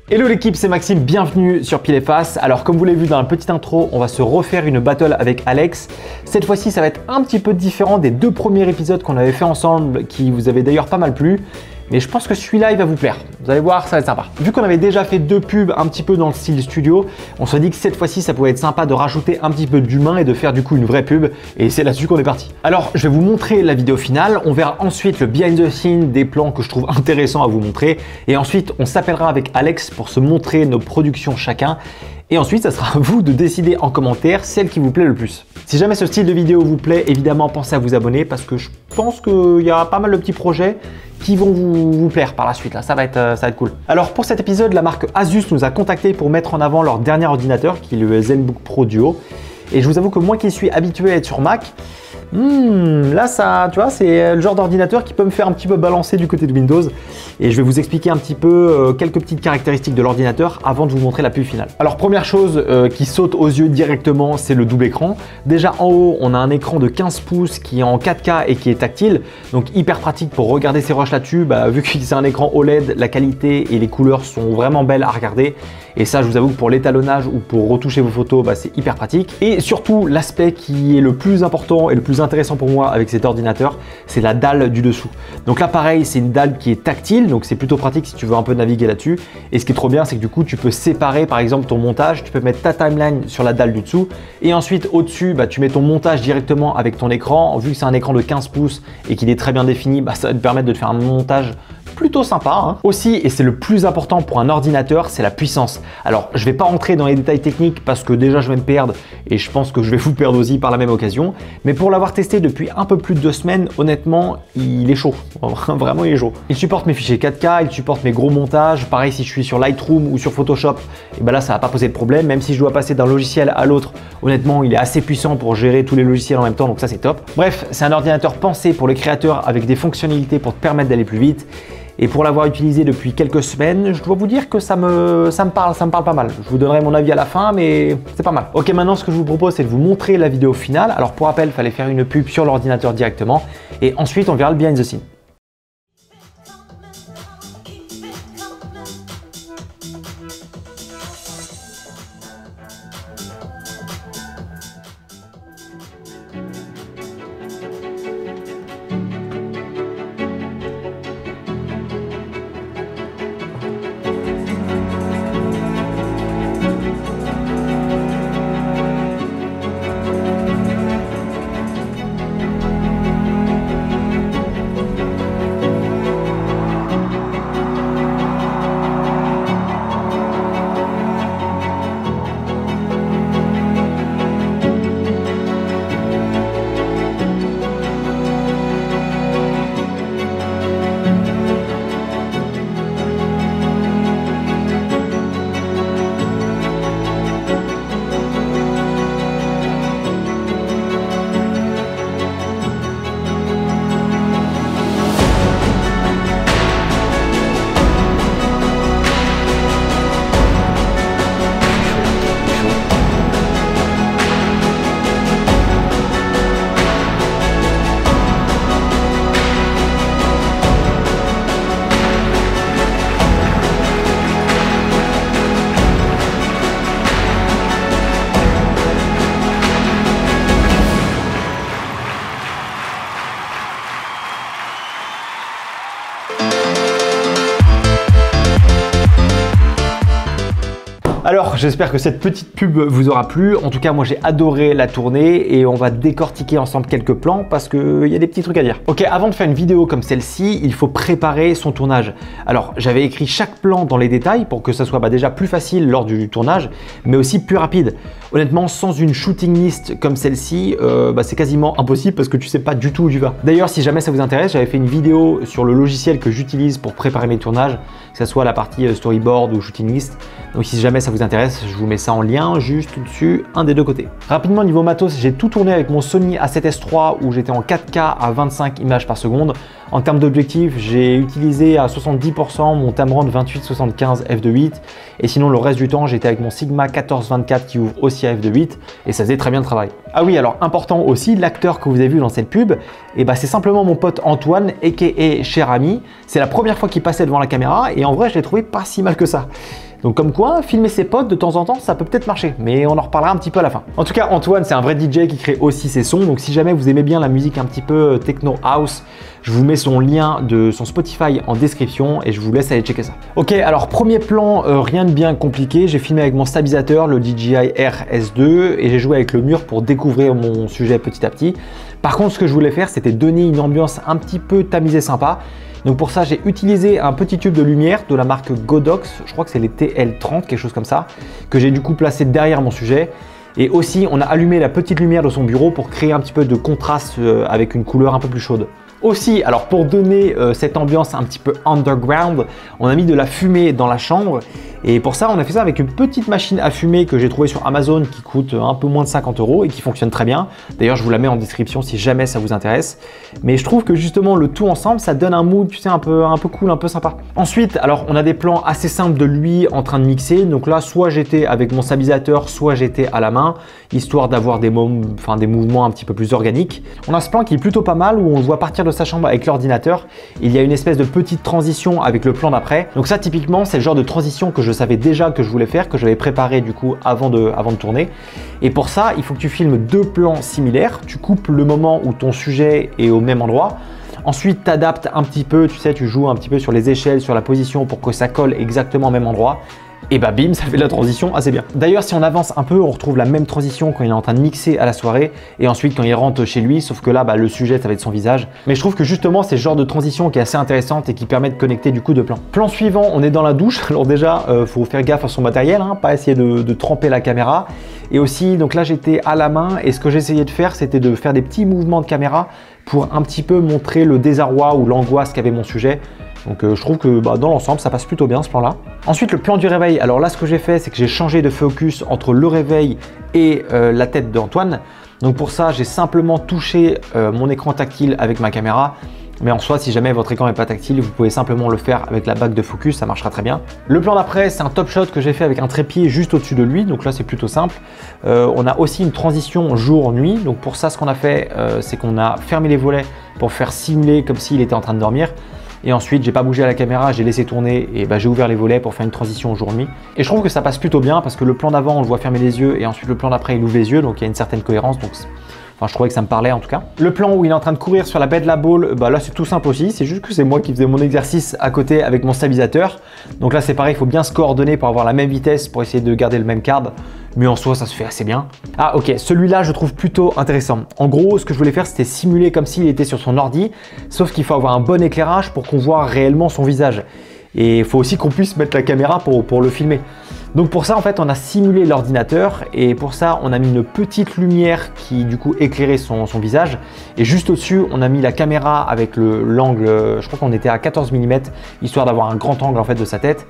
Hello l'équipe, c'est Maxime, bienvenue sur Pile et Face. Alors comme vous l'avez vu dans la petite intro, on va se refaire une battle avec Alex. Cette fois-ci, ça va être un petit peu différent des deux premiers épisodes qu'on avait fait ensemble, qui vous avaient d'ailleurs pas mal plu. Mais je pense que celui-là, il va vous plaire. Vous allez voir, ça va être sympa. Vu qu'on avait déjà fait deux pubs un petit peu dans le style studio, on se dit que cette fois-ci, ça pouvait être sympa de rajouter un petit peu d'humain et de faire du coup une vraie pub. Et c'est là-dessus qu'on est parti. Alors, je vais vous montrer la vidéo finale. On verra ensuite le behind the scene, des plans que je trouve intéressants à vous montrer. Et ensuite, on s'appellera avec Alex pour se montrer nos productions chacun. Et ensuite, ça sera à vous de décider en commentaire celle qui vous plaît le plus. Si jamais ce style de vidéo vous plaît, évidemment, pensez à vous abonner parce que je pense qu'il y a pas mal de petits projets qui vont vous plaire par la suite. Là, ça va être cool. Alors pour cet épisode, la marque Asus nous a contacté pour mettre en avant leur dernier ordinateur qui est le ZenBook Pro Duo. Et je vous avoue que moi qui suis habitué à être sur Mac, là ça, tu vois, c'est le genre d'ordinateur qui peut me faire un petit peu balancer du côté de Windows. Et je vais vous expliquer un petit peu quelques petites caractéristiques de l'ordinateur avant de vous montrer la pub finale. Alors première chose qui saute aux yeux directement, c'est le double écran. Déjà en haut, on a un écran de 15 pouces qui est en 4K et qui est tactile. Donc hyper pratique pour regarder ses rushs là-dessus. Vu que c'est un écran OLED, la qualité et les couleurs sont vraiment belles à regarder. Et ça, je vous avoue que pour l'étalonnage ou pour retoucher vos photos, c'est hyper pratique. Et surtout, l'aspect qui est le plus important et le plus intéressant pour moi avec cet ordinateur, c'est la dalle du dessous. Donc là, pareil, c'est une dalle qui est tactile, donc c'est plutôt pratique si tu veux un peu naviguer là-dessus. Et ce qui est trop bien, c'est que du coup, tu peux séparer par exemple ton montage, tu peux mettre ta timeline sur la dalle du dessous. Et ensuite, au-dessus, tu mets ton montage directement avec ton écran. Vu que c'est un écran de 15 pouces et qu'il est très bien défini, ça va te permettre de te faire un montage plutôt sympa. Aussi, et c'est le plus important pour un ordinateur, c'est la puissance. Alors, je vais pas rentrer dans les détails techniques parce que déjà je vais me perdre et je pense que je vais vous perdre aussi par la même occasion. Mais pour l'avoir testé depuis un peu plus de 2 semaines, honnêtement, il est chaud. Vraiment, il est chaud. Il supporte mes fichiers 4K, il supporte mes gros montages. Pareil, si je suis sur Lightroom ou sur Photoshop, et là, ça va pas poser de problème. Même si je dois passer d'un logiciel à l'autre, honnêtement, il est assez puissant pour gérer tous les logiciels en même temps. Donc ça, c'est top. Bref, c'est un ordinateur pensé pour les créateurs avec des fonctionnalités pour te permettre d'aller plus vite. Et pour l'avoir utilisé depuis quelques semaines, je dois vous dire que ça me parle pas mal. Je vous donnerai mon avis à la fin, mais c'est pas mal. Ok, maintenant ce que je vous propose, c'est de vous montrer la vidéo finale. Alors pour rappel, il fallait faire une pub sur l'ordinateur directement. Et ensuite, on verra le behind the scene. Alors, j'espère que cette petite pub vous aura plu. En tout cas, moi, j'ai adoré la tournée et on va décortiquer ensemble quelques plans parce qu'il y a des petits trucs à dire. Ok, avant de faire une vidéo comme celle-ci, il faut préparer son tournage. Alors, j'avais écrit chaque plan dans les détails pour que ça soit déjà plus facile lors du tournage, mais aussi plus rapide. Honnêtement, sans une shooting list comme celle-ci, c'est quasiment impossible parce que tu sais pas du tout où tu vas. D'ailleurs, si jamais ça vous intéresse, j'avais fait une vidéo sur le logiciel que j'utilise pour préparer mes tournages, que ce soit la partie storyboard ou shooting list. Donc si jamais ça vous intéresse, je vous mets ça en lien juste au-dessus, un des deux côtés. Rapidement, niveau matos, j'ai tout tourné avec mon Sony A7S III où j'étais en 4K à 25 images par seconde. En termes d'objectif, j'ai utilisé à 70% mon Tamron 28-75 f2.8 et sinon le reste du temps, j'étais avec mon Sigma 14-24 qui ouvre aussi à f2.8 et ça faisait très bien le travail. Ah oui, alors important aussi, l'acteur que vous avez vu dans cette pub, c'est simplement mon pote Antoine, aka cher ami. C'est la première fois qu'il passait devant la caméra et en vrai, je l'ai trouvé pas si mal que ça. Donc comme quoi, filmer ses potes de temps en temps, ça peut peut-être marcher, mais on en reparlera un petit peu à la fin. En tout cas, Antoine, c'est un vrai DJ qui crée aussi ses sons, donc si jamais vous aimez bien la musique un petit peu techno house, je vous mets son lien de son Spotify en description et je vous laisse aller checker ça. Ok, alors premier plan, rien de bien compliqué, j'ai filmé avec mon stabilisateur, le DJI RS2 et j'ai joué avec le mur pour découvrir mon sujet petit à petit. Par contre, ce que je voulais faire, c'était donner une ambiance un petit peu tamisée sympa. Donc pour ça, j'ai utilisé un petit tube de lumière de la marque Godox, je crois que c'est les TL30, quelque chose comme ça, que j'ai du coup placé derrière mon sujet. Et aussi, on a allumé la petite lumière de son bureau pour créer un petit peu de contraste avec une couleur un peu plus chaude. Aussi, alors pour donner cette ambiance un petit peu underground, on a mis de la fumée dans la chambre et pour ça on a fait ça avec une petite machine à fumer que j'ai trouvée sur Amazon qui coûte un peu moins de 50 € et qui fonctionne très bien. D'ailleurs je vous la mets en description si jamais ça vous intéresse. Mais je trouve que justement le tout ensemble ça donne un mood, tu sais, un peu cool, un peu sympa. Ensuite, alors on a des plans assez simples de lui en train de mixer. Donc là soit j'étais avec mon stabilisateur, soit j'étais à la main, histoire d'avoir des mouvements un petit peu plus organiques. On a ce plan qui est plutôt pas mal où on le voit partir de sa chambre avec l'ordinateur. Il y a une espèce de petite transition avec le plan d'après. Donc ça typiquement c'est le genre de transition que je savais déjà que je voulais faire, que j'avais préparé du coup avant de tourner. Et pour ça il faut que tu filmes deux plans similaires. Tu coupes le moment où ton sujet est au même endroit. Ensuite tu adaptes un petit peu, tu sais, tu joues un petit peu sur les échelles, sur la position pour que ça colle exactement au même endroit. Et bim, ça fait de la transition assez bien. D'ailleurs, si on avance un peu, on retrouve la même transition quand il est en train de mixer à la soirée et ensuite quand il rentre chez lui, sauf que là, le sujet, ça va être son visage. Mais je trouve que justement, c'est ce genre de transition qui est assez intéressante et qui permet de connecter du coup deux plans. Plan suivant, on est dans la douche. Alors déjà, faut faire gaffe à son matériel, pas essayer de tremper la caméra. Et aussi, donc là, j'étais à la main et ce que j'essayais de faire, c'était de faire des petits mouvements de caméra pour un petit peu montrer le désarroi ou l'angoisse qu'avait mon sujet. Donc je trouve que dans l'ensemble, ça passe plutôt bien ce plan-là. Ensuite, le plan du réveil. Alors là, ce que j'ai fait, c'est que j'ai changé de focus entre le réveil et la tête d'Antoine. Donc pour ça, j'ai simplement touché mon écran tactile avec ma caméra. Mais en soi, si jamais votre écran n'est pas tactile, vous pouvez simplement le faire avec la bague de focus, ça marchera très bien. Le plan d'après, c'est un top shot que j'ai fait avec un trépied juste au-dessus de lui. Donc là, c'est plutôt simple. On a aussi une transition jour-nuit. Donc pour ça, ce qu'on a fait, c'est qu'on a fermé les volets pour faire simuler comme s'il était en train de dormir. Et ensuite, j'ai pas bougé à la caméra, j'ai laissé tourner et j'ai ouvert les volets pour faire une transition jour-nuit. Et je trouve que ça passe plutôt bien parce que le plan d'avant, on le voit fermer les yeux et ensuite le plan d'après, il ouvre les yeux. Donc il y a une certaine cohérence. Donc je trouvais que ça me parlait en tout cas. Le plan où il est en train de courir sur la baie de la Baule, là c'est tout simple aussi. C'est juste que c'est moi qui faisais mon exercice à côté avec mon stabilisateur. Donc là c'est pareil, il faut bien se coordonner pour avoir la même vitesse pour essayer de garder le même cadre. Mais en soi, ça se fait assez bien. Ah ok, celui-là je trouve plutôt intéressant. En gros, ce que je voulais faire, c'était simuler comme s'il était sur son ordi. Sauf qu'il faut avoir un bon éclairage pour qu'on voit réellement son visage. Et il faut aussi qu'on puisse mettre la caméra pour le filmer. Donc pour ça, en fait, on a simulé l'ordinateur et pour ça, on a mis une petite lumière qui du coup éclairait son visage. Et juste au-dessus, on a mis la caméra avec l'angle, je crois qu'on était à 14 mm, histoire d'avoir un grand angle en fait de sa tête.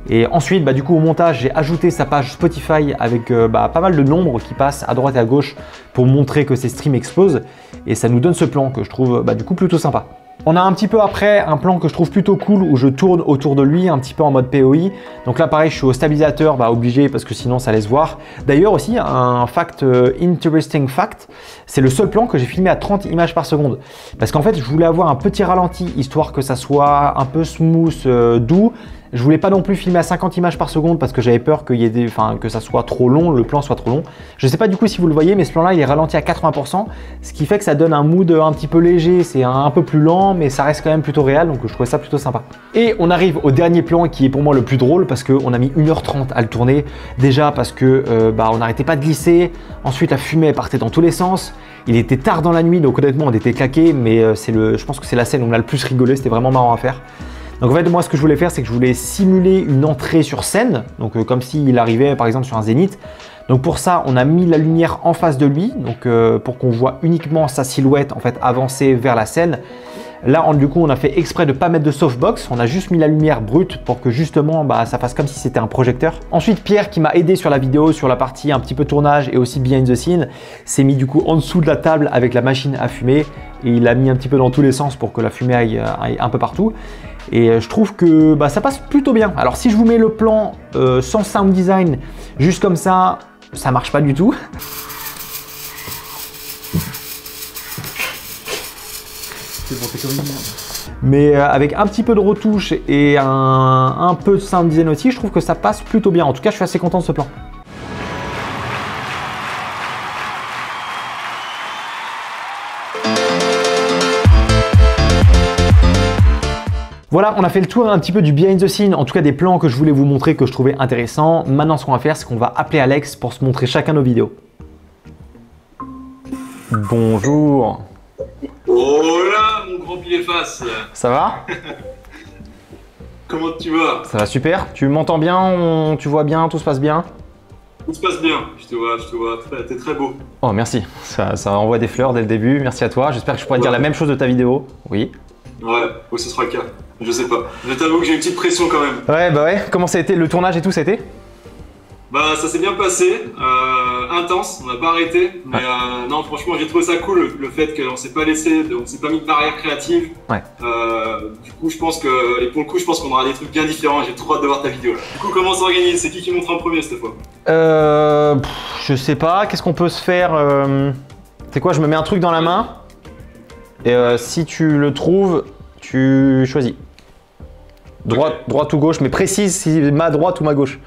Et ensuite, du coup, au montage, j'ai ajouté sa page Spotify avec pas mal de nombres qui passent à droite et à gauche pour montrer que ses streams explosent. Et ça nous donne ce plan que je trouve du coup plutôt sympa. On a un petit peu après un plan que je trouve plutôt cool où je tourne autour de lui un petit peu en mode POI. Donc là pareil, je suis au stabilisateur, obligé parce que sinon ça laisse voir. D'ailleurs aussi un fact, interesting fact, c'est le seul plan que j'ai filmé à 30 images par seconde. Parce qu'en fait je voulais avoir un petit ralenti histoire que ça soit un peu smooth, doux. Je voulais pas non plus filmer à 50 images par seconde parce que j'avais peur qu'il y ait que ça soit trop long, le plan soit trop long. Je sais pas du coup si vous le voyez, mais ce plan-là, il est ralenti à 80%, ce qui fait que ça donne un mood un petit peu léger. C'est un peu plus lent, mais ça reste quand même plutôt réel, donc je trouvais ça plutôt sympa. Et on arrive au dernier plan qui est pour moi le plus drôle parce qu'on a mis 1h30 à le tourner. Déjà parce que on n'arrêtait pas de glisser. Ensuite, la fumée partait dans tous les sens. Il était tard dans la nuit, donc honnêtement, on était claqués, mais je pense que c'est la scène où on a le plus rigolé. C'était vraiment marrant à faire. Donc en fait, moi, ce que je voulais faire, c'est que je voulais simuler une entrée sur scène, donc comme s'il arrivait par exemple sur un zénith. Donc pour ça, on a mis la lumière en face de lui, donc pour qu'on voit uniquement sa silhouette en fait avancer vers la scène. Là, du coup, on a fait exprès de ne pas mettre de softbox. On a juste mis la lumière brute pour que justement, ça fasse comme si c'était un projecteur. Ensuite, Pierre, qui m'a aidé sur la vidéo, sur la partie un petit peu tournage et aussi behind the scene, s'est mis du coup en dessous de la table avec la machine à fumer. Et il a mis un petit peu dans tous les sens pour que la fumée aille un peu partout. Et je trouve que ça passe plutôt bien. Alors, si je vous mets le plan sans sound design, juste comme ça marche pas du tout. Mais avec un petit peu de retouche et un peu de sound design aussi, je trouve que ça passe plutôt bien. En tout cas, je suis assez content de ce plan. Voilà, on a fait le tour un petit peu du behind the scene, en tout cas des plans que je voulais vous montrer, que je trouvais intéressants. Maintenant, ce qu'on va faire, c'est qu'on va appeler Alex pour se montrer chacun nos vidéos. Bonjour. Oh là, mon grand Pileface. Ça va? Comment tu vas? Ça va super. Tu m'entends bien? Tu vois bien? Tout se passe bien? Tout se passe bien. Je te vois. T'es très beau. Oh, merci. Ça envoie des fleurs dès le début. Merci à toi. J'espère que je pourrai dire la même chose de ta vidéo. Oui. Ouais, ce sera le cas. Je sais pas. Je t'avoue que j'ai une petite pression quand même. Ouais. Comment ça a été le tournage et tout, ça a été? Ça s'est bien passé. Intense, on n'a pas arrêté. Mais non, franchement, j'ai trouvé ça cool le fait qu'on s'est pas laissé, on s'est pas mis de barrière créative. Ouais. Du coup, je pense qu'on aura des trucs bien différents. J'ai trop hâte de voir ta vidéo là. Du coup, comment s'organise? C'est qui montre en premier cette fois? Je sais pas. Qu'est-ce qu'on peut se faire? C'est quoi? Je me mets un truc dans la main. Et si tu le trouves, tu choisis. Droite ou gauche, mais précise si ma droite ou ma gauche.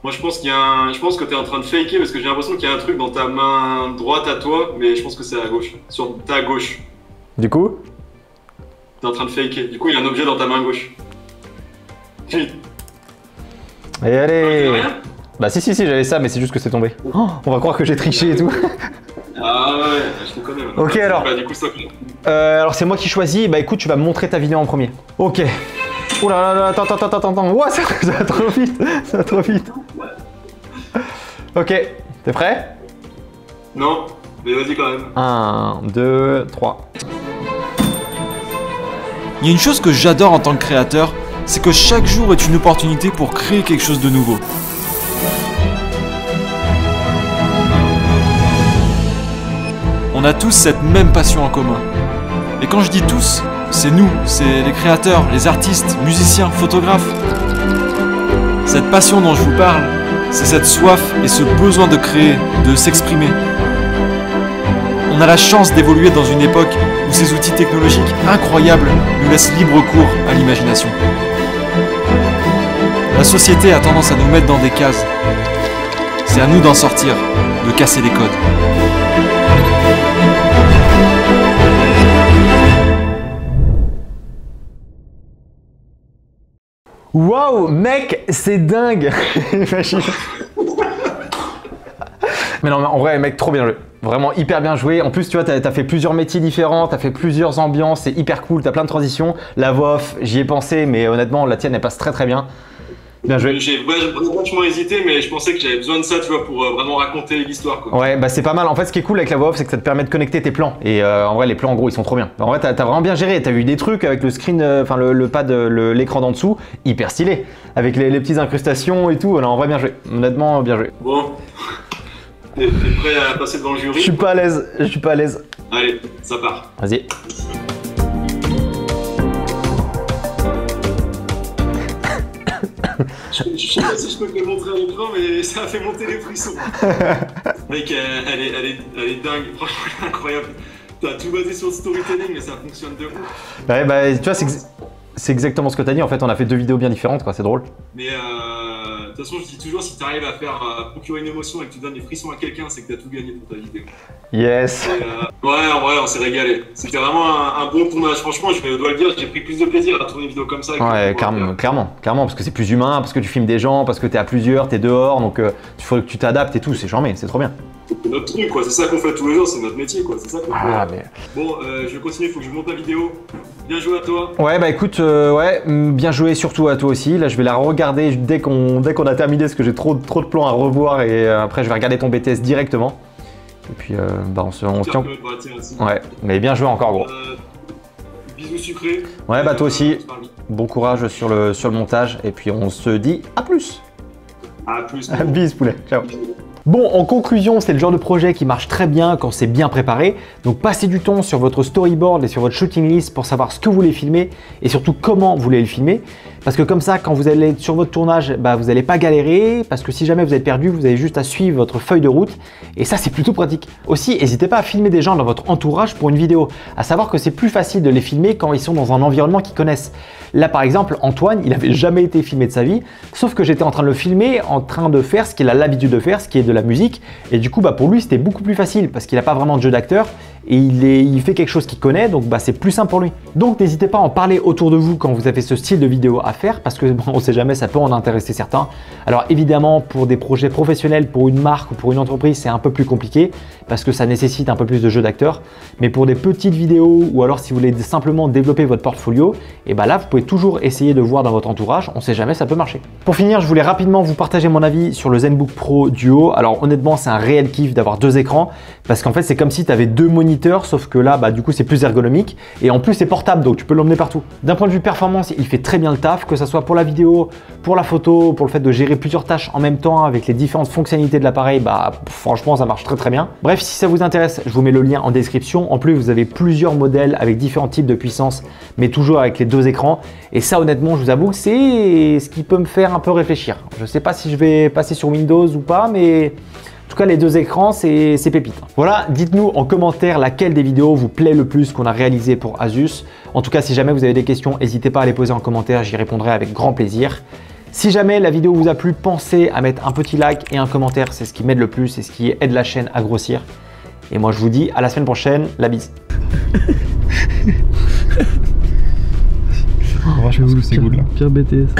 Moi, je pense que tu es en train de faker parce que j'ai l'impression qu'il y a un truc dans ta main droite à toi, mais je pense que c'est à gauche. Sur ta gauche. Du coup? Tu es en train de faker. Du coup, il y a un objet dans ta main gauche. Et allez! Bah si, j'avais ça, mais c'est juste que c'est tombé. Oh, on va croire que j'ai triché et tout. Ah ouais, je te connais. Ok, alors. Du coup, alors, c'est moi qui choisis. Bah écoute, tu vas me montrer ta vidéo en premier. Ok. Oh là là, attends. Ouah, ça va trop vite. Ok, t'es prêt? Non, mais vas-y quand même. 1, 2, 3. Il y a une chose que j'adore en tant que créateur, c'est que chaque jour est une opportunité pour créer quelque chose de nouveau. On a tous cette même passion en commun. Et quand je dis tous, c'est nous, c'est les créateurs, les artistes, musiciens, photographes. Cette passion dont je vous parle, c'est cette soif et ce besoin de créer, de s'exprimer. On a la chance d'évoluer dans une époque où ces outils technologiques incroyables nous laissent libre cours à l'imagination. La société a tendance à nous mettre dans des cases. C'est à nous d'en sortir, de casser les codes. Waouh, mec, c'est dingue. Mais non, mais en vrai, mec, trop bien joué. Vraiment hyper bien joué. En plus, tu vois, t'as fait plusieurs métiers différents, t'as fait plusieurs ambiances, c'est hyper cool, t'as plein de transitions. La voix off, j'y ai pensé, mais honnêtement, la tienne, elle passe très bien. Bien joué. J'ai vachement hésité, mais je pensais que j'avais besoin de ça, tu vois, pour vraiment raconter l'histoire, quoi. Ouais, bah c'est pas mal. En fait, ce qui est cool avec la voix off, c'est que ça te permet de connecter tes plans. Et en vrai, les plans, en gros, ils sont trop bien. En vrai, t'as vraiment bien géré. T'as eu des trucs avec le screen, enfin le pad, l'écran d'en dessous, hyper stylé. Avec les petites incrustations et tout. Alors, en vrai, bien joué. Honnêtement, bien joué. Bon. T'es prêt à passer devant le jury? Je suis pas à l'aise. Allez, ça part. Vas-y. Je sais pas si je peux te le montrer à l'écran, mais ça a fait monter les frissons. Mec, elle est dingue, franchement, elle est incroyable. T'as tout basé sur le storytelling, mais ça fonctionne de ouf. Ouais, bah, tu vois, c'est C'est exactement ce que tu as dit. En fait, on a fait 2 vidéos bien différentes, quoi. C'est drôle. Mais de toute façon, je dis toujours, si tu arrives à faire procurer une émotion et que tu donnes des frissons à quelqu'un, c'est que tu as tout gagné pour ta vidéo. Yes. Et, ouais, en vrai, on s'est régalé. C'était vraiment un bon tournage. Franchement, je dois le dire, j'ai pris plus de plaisir à tourner une vidéo comme ça. Ouais, clairement, parce que c'est plus humain, parce que tu filmes des gens, parce que tu es à plusieurs, tu es dehors, donc il faut que tu t'adaptes et tout. C'est charmé, c'est trop bien. C'est notre truc, quoi. C'est ça qu'on fait tous les jours, c'est notre métier, quoi. C'est ça qu'on fait. Mais... Bon, je vais continuer, il faut que je monte la vidéo. Bien joué à toi. Ouais, bah écoute, ouais, bien joué surtout à toi aussi. Là, je vais la regarder dès qu'on a terminé, parce que j'ai trop de plans à revoir et après, je vais regarder ton BTS directement. Et puis, bah, on se tient. Ouais, mais bien joué encore, gros. Bisous sucrés. Ouais, bah toi aussi. Bon courage sur le montage et puis on se dit à plus. À plus. Bis poulet, ciao. Bon, en conclusion, c'est le genre de projet qui marche très bien quand c'est bien préparé. Donc passez du temps sur votre storyboard et sur votre shooting list pour savoir ce que vous voulez filmer et surtout comment vous voulez le filmer. Parce que comme ça, quand vous allez être sur votre tournage, bah, vous n'allez pas galérer parce que si jamais vous êtes perdu, vous avez juste à suivre votre feuille de route et ça, c'est plutôt pratique. Aussi, n'hésitez pas à filmer des gens dans votre entourage pour une vidéo. À savoir que c'est plus facile de les filmer quand ils sont dans un environnement qu'ils connaissent. Là, par exemple, Antoine, il n'avait jamais été filmé de sa vie, sauf que j'étais en train de le filmer, en train de faire ce qu'il a l'habitude de faire, ce qui est de la musique. Et du coup, bah, pour lui, c'était beaucoup plus facile parce qu'il n'a pas vraiment de jeu d'acteur et il fait quelque chose qu'il connaît, donc bah, c'est plus simple pour lui. Donc, n'hésitez pas à en parler autour de vous quand vous avez ce style de vidéo à faire parce que bon, on ne sait jamais, ça peut en intéresser certains. Alors évidemment, pour des projets professionnels, pour une marque ou pour une entreprise, c'est un peu plus compliqué parce que ça nécessite un peu plus de jeu d'acteur. Mais pour des petites vidéos ou alors si vous voulez simplement développer votre portfolio, et bah là, vous pouvez toujours essayer de voir dans votre entourage, on ne sait jamais, ça peut marcher. Pour finir, je voulais rapidement vous partager mon avis sur le ZenBook Pro Duo. Alors honnêtement, c'est un réel kiff d'avoir 2 écrans parce qu'en fait, c'est comme si tu avais 2 moniteurs, sauf que là, bah, du coup, c'est plus ergonomique et en plus, c'est portable, donc tu peux l'emmener partout. D'un point de vue performance, il fait très bien le taf, que ce soit pour la vidéo, pour la photo, pour le fait de gérer plusieurs tâches en même temps avec les différentes fonctionnalités de l'appareil, bah franchement, ça marche très bien. Bref, si ça vous intéresse, je vous mets le lien en description. En plus, vous avez plusieurs modèles avec différents types de puissance, mais toujours avec les 2 écrans. Et ça, honnêtement, je vous avoue, c'est ce qui peut me faire un peu réfléchir. Je ne sais pas si je vais passer sur Windows ou pas, mais en tout cas, les 2 écrans, c'est pépite. Voilà, dites-nous en commentaire laquelle des vidéos vous plaît le plus qu'on a réalisé pour Asus. En tout cas, si jamais vous avez des questions, n'hésitez pas à les poser en commentaire, j'y répondrai avec grand plaisir. Si jamais la vidéo vous a plu, pensez à mettre un petit like et un commentaire, c'est ce qui m'aide le plus, c'est ce qui aide la chaîne à grossir. Et moi, je vous dis à la semaine prochaine, la bise. Je vais où c'est good là. Pire BTS.